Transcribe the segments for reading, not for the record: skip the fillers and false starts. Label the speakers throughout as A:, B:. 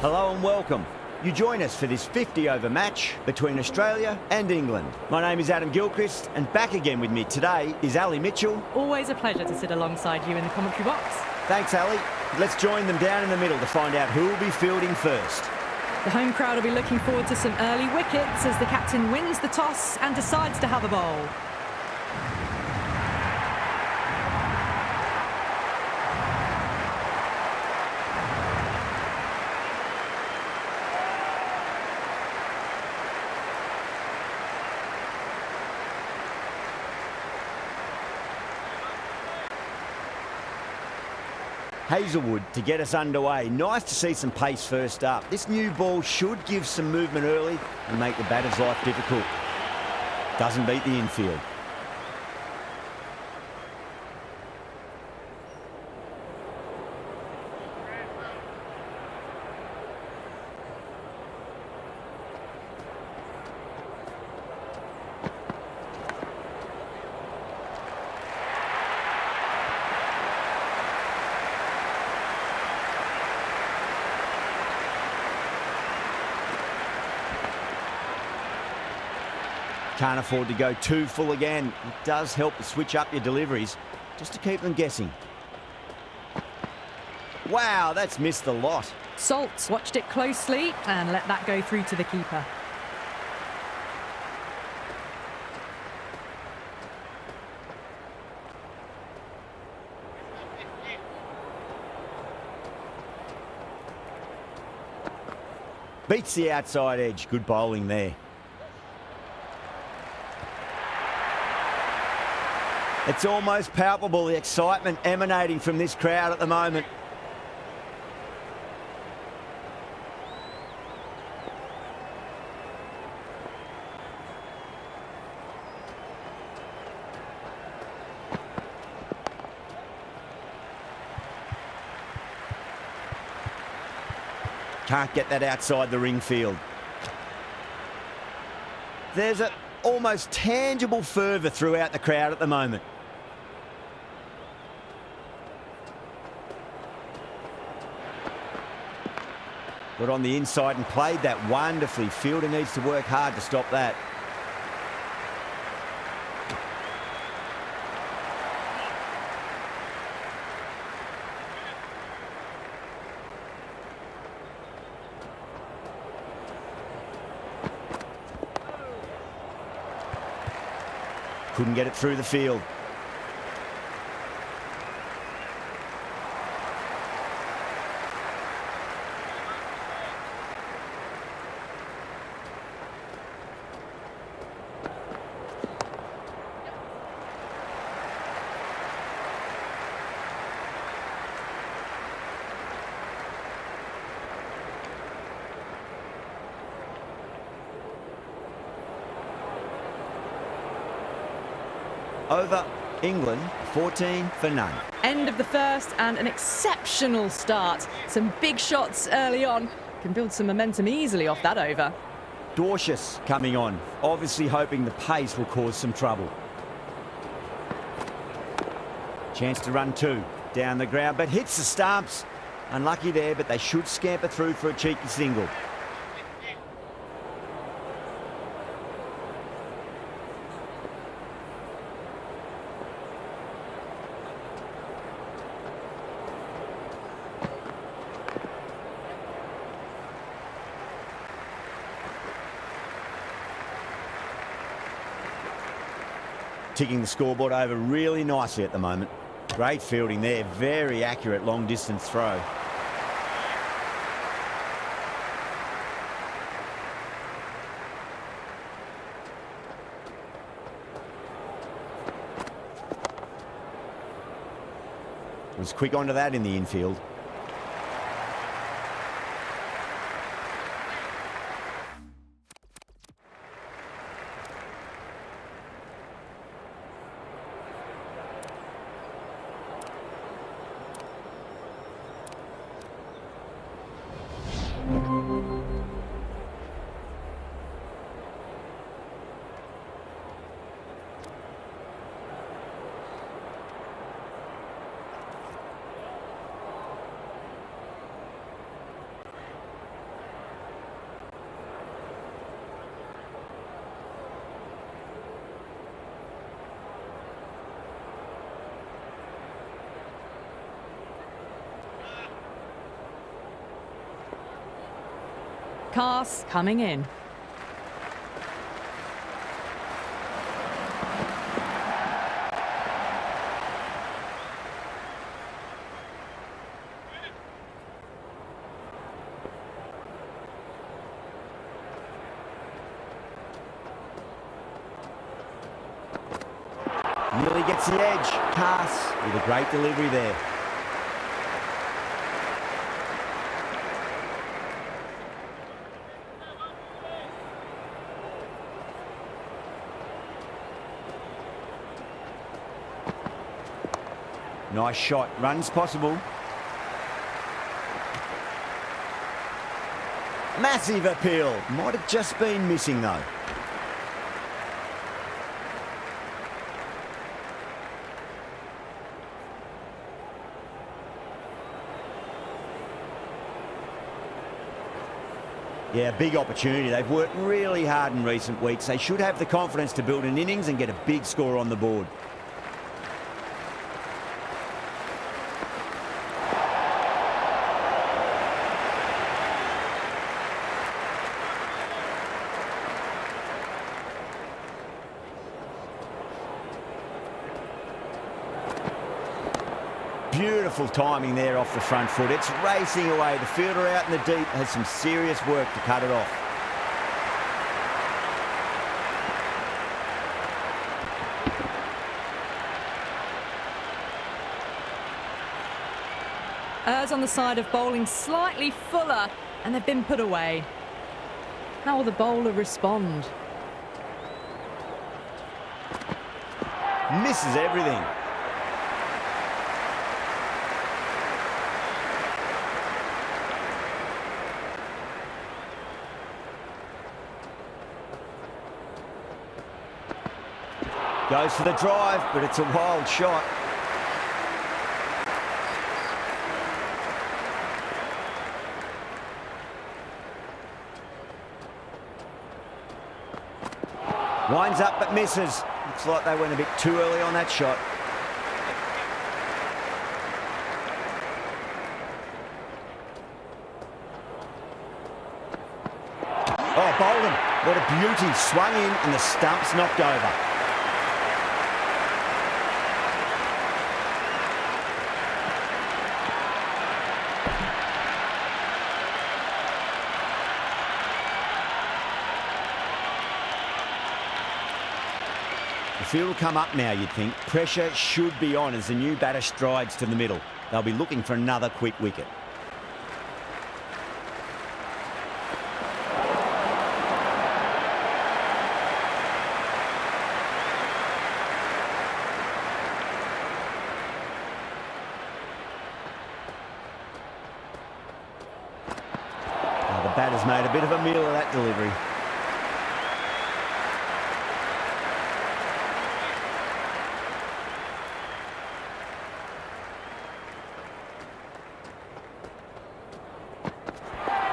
A: Hello and welcome. You join us for this 50-over match between Australia and England. My name is Adam Gilchrist, and back again with me today is Ali Mitchell.
B: Always a pleasure to sit alongside you in the commentary box.
A: Thanks, Ali. Let's join them down in the middle to find out who will be fielding first.
B: The home crowd will be looking forward to some early wickets as the captain wins the toss and decides to have a bowl.
A: Hazelwood to get us underway. Nice to see some pace first up. This new ball should give some movement early and make the batter's life difficult. Doesn't beat the infield. Can't afford to go too full again. It does help to switch up your deliveries just to keep them guessing. Wow, that's missed a lot.
B: Salt's watched it closely and let that go through to the keeper.
A: Beats the outside edge. Good bowling there. It's almost palpable, the excitement emanating from this crowd at the moment. Can't get that outside the ring field. There's an almost tangible fervour throughout the crowd at the moment. Got on the inside and played that wonderfully. Fielder needs to work hard to stop that. Couldn't get it through the field. Over England, 14 for none.
B: End of the first and an exceptional start. Some big shots early on. Can build some momentum easily off that over.
A: Dorcious coming on, obviously hoping the pace will cause some trouble. Chance to run two, down the ground, but hits the stumps. Unlucky there, but they should scamper through for a cheeky single. Ticking the scoreboard over really nicely at the moment. Great fielding there, very accurate long distance throw. Was quick onto that in the infield.
B: Cast coming in.
A: Nearly gets the edge. Pass with a great delivery there. Nice shot. Runs possible. Massive appeal. Might have just been missing though. Yeah, big opportunity. They've worked really hard in recent weeks. They should have the confidence to build an innings and get a big score on the board. Beautiful timing there off the front foot. It's racing away. The fielder out in the deep has some serious work to cut it off.
B: Errs on the side of bowling slightly fuller, and they've been put away. How will the bowler respond?
A: Misses everything. Goes for the drive, but it's a wild shot. Winds up but misses. Looks like they went a bit too early on that shot. Oh, Bolden, what a beauty. Swung in and the stump's knocked over. The field will come up now, you'd think. Pressure should be on as the new batter strides to the middle. They'll be looking for another quick wicket. The batter's made a bit of a meal of that delivery.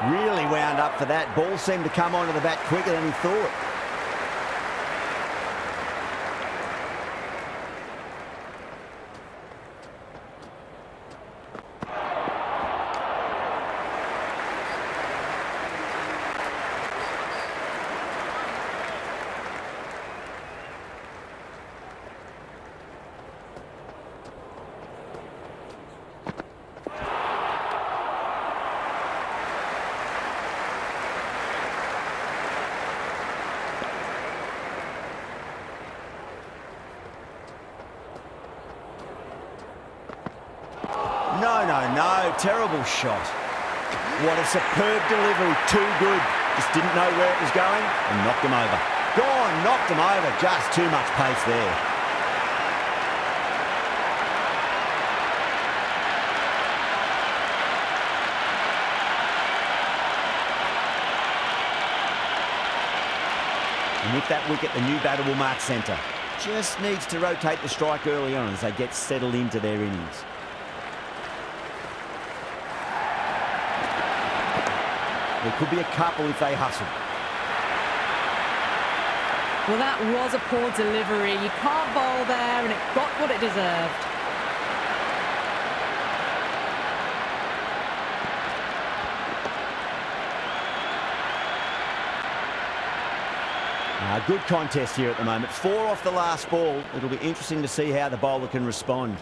A: Really wound up for that. Ball seemed to come onto the bat quicker than he thought. No, terrible shot. What a superb delivery, too good. Just didn't know where it was going and knocked him over. Gone, knocked him over, just too much pace there. And with that wicket, the new batter will mark centre. Just needs to rotate the strike early on as they get settled into their innings. There could be a couple if they hustle.
B: Well, that was a poor delivery. You can't bowl there, and it got what it deserved.
A: Good contest here at the moment. 4 off the last ball. It'll be interesting to see how the bowler can respond.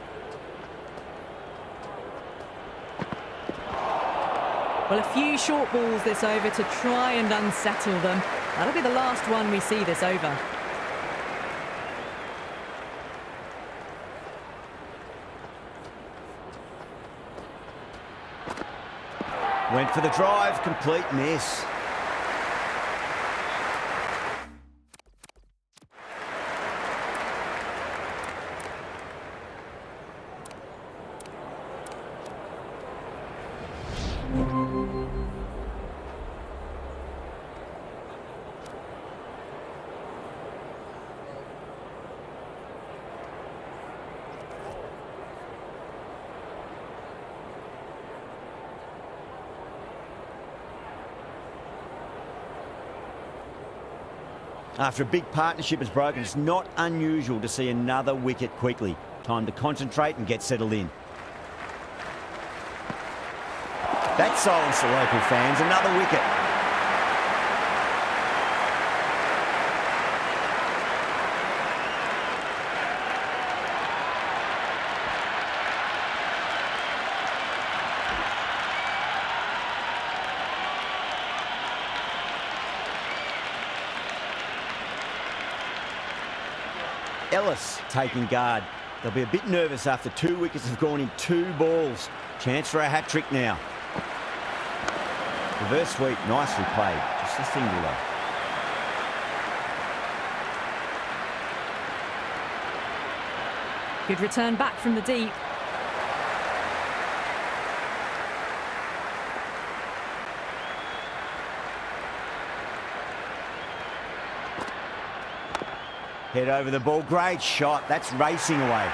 B: Well, a few short balls this over to try and unsettle them. That'll be the last one we see this over.
A: Went for the drive, complete miss. After a big partnership is broken, it's not unusual to see another wicket quickly. Time to concentrate and get settled in. That silenced the local fans. Another wicket. Ellis taking guard. They'll be a bit nervous after 2 wickets have gone in 2 balls. Chance for a hat-trick now. Reverse sweep, nicely played. Just a singular.
B: Good return back from the deep.
A: Head over the ball, great shot. That's racing away.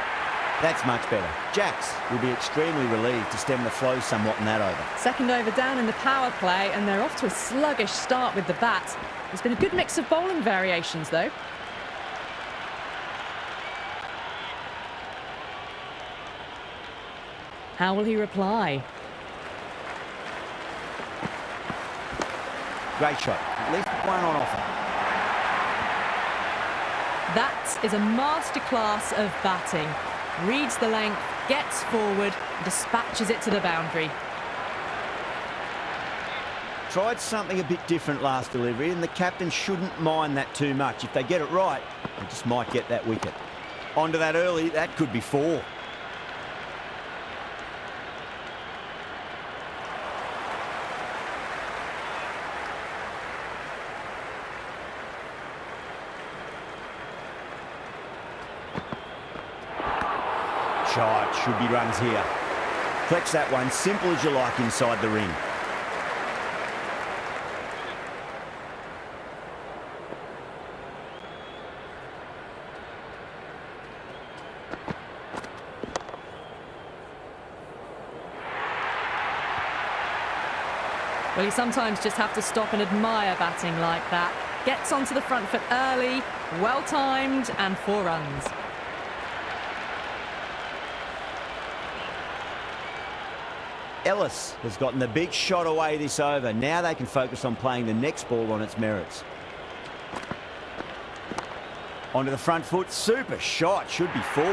A: That's much better. Jacks will be extremely relieved to stem the flow somewhat in that over.
B: Second over down in the power play, and they're off to a sluggish start with the bat. There's been a good mix of bowling variations, though. How will he reply?
A: Great shot. At least one on offer.
B: That is a masterclass of batting. Reads the length, gets forward, and dispatches it to the boundary.
A: Tried something a bit different last delivery, and the captain shouldn't mind that too much. If they get it right, they just might get that wicket. Onto that early, that could be 4. Shot, should be runs here. Collects that one, simple as you like inside the ring.
B: Well, you sometimes just have to stop and admire batting like that. Gets onto the front foot early, well-timed, and 4 runs.
A: Ellis has gotten the big shot away this over. Now they can focus on playing the next ball on its merits. Onto the front foot, super shot, should be 4.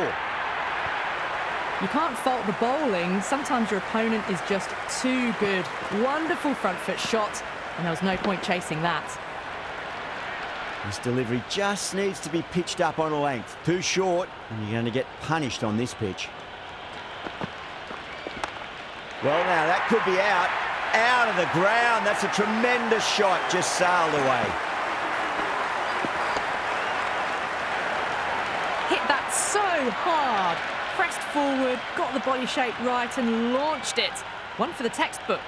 B: You can't fault the bowling. Sometimes your opponent is just too good. Wonderful front foot shot, and there was no point chasing that.
A: This delivery just needs to be pitched up on a length. Too short, and you're going to get punished on this pitch. Well, now that could be out of the ground. That's a tremendous shot, just sailed away.
B: Hit that so hard, pressed forward, got the body shape right and launched it. One for the textbook.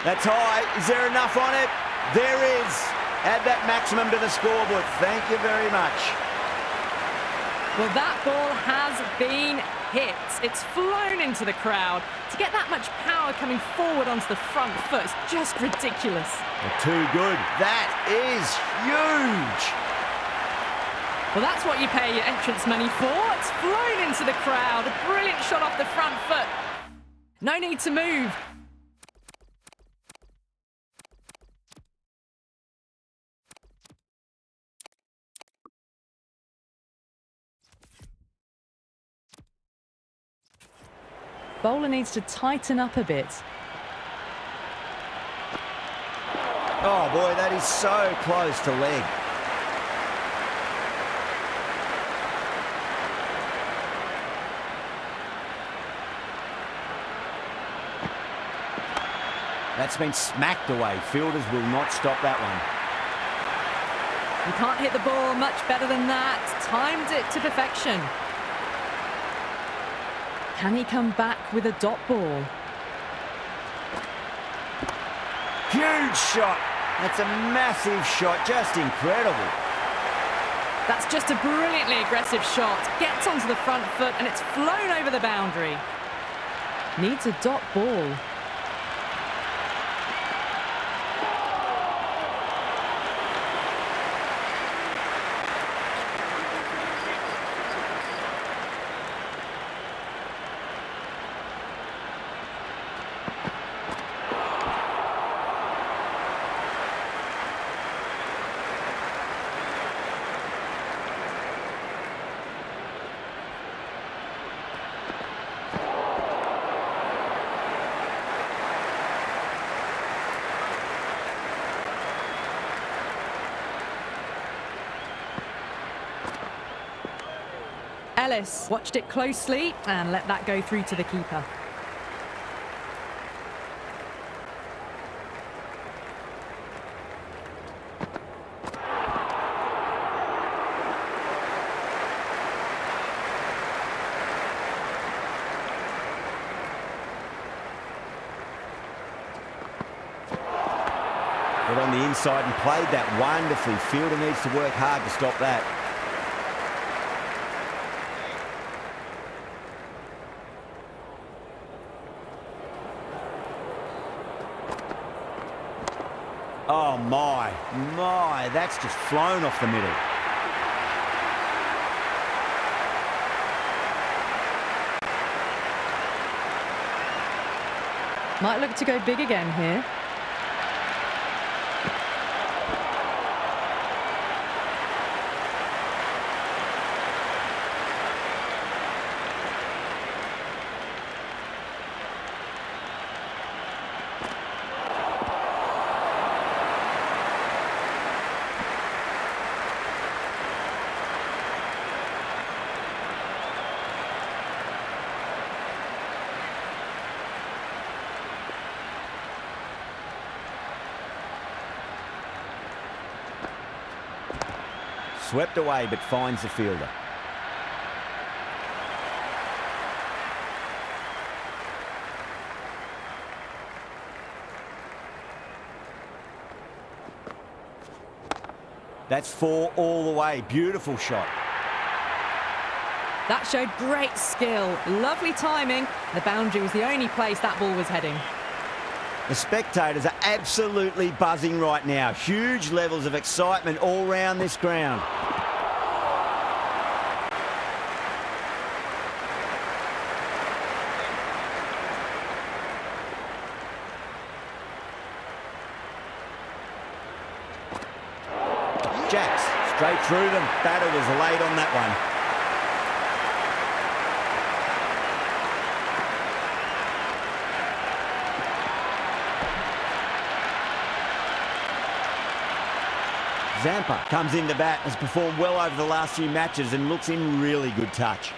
A: That's high. Is there enough on it? There is. Add that maximum to the scoreboard. Thank you very much.
B: Well, that ball has been hit. It's flown into the crowd. To get that much power coming forward onto the front foot is just ridiculous.
A: Too good. That is huge.
B: Well, that's what you pay your entrance money for. It's flown into the crowd. A brilliant shot off the front foot. No need to move. Bowler needs to tighten up a bit.
A: Oh boy, that is so close to leg. That's been smacked away. Fielders will not stop that one.
B: You can't hit the ball much better than that. Timed it to perfection. Can he come back with a dot ball?
A: Huge shot. That's a massive shot. Just incredible.
B: That's just a brilliantly aggressive shot. Gets onto the front foot and it's flown over the boundary. Needs a dot ball. Ellis watched it closely and let that go through to the keeper.
A: Got on the inside and played that wonderfully. Fielder needs to work hard to stop that. Oh my, that's just flown off the middle.
B: Might look to go big again here.
A: Swept away, but finds the fielder. That's 4 all the way. Beautiful shot.
B: That showed great skill. Lovely timing. The boundary was the only place that ball was heading.
A: The spectators are absolutely buzzing right now. Huge levels of excitement all round this ground. Jacks straight through them. Batter was late on that one. Zampa comes in to bat, has performed well over the last few matches and looks in really good touch.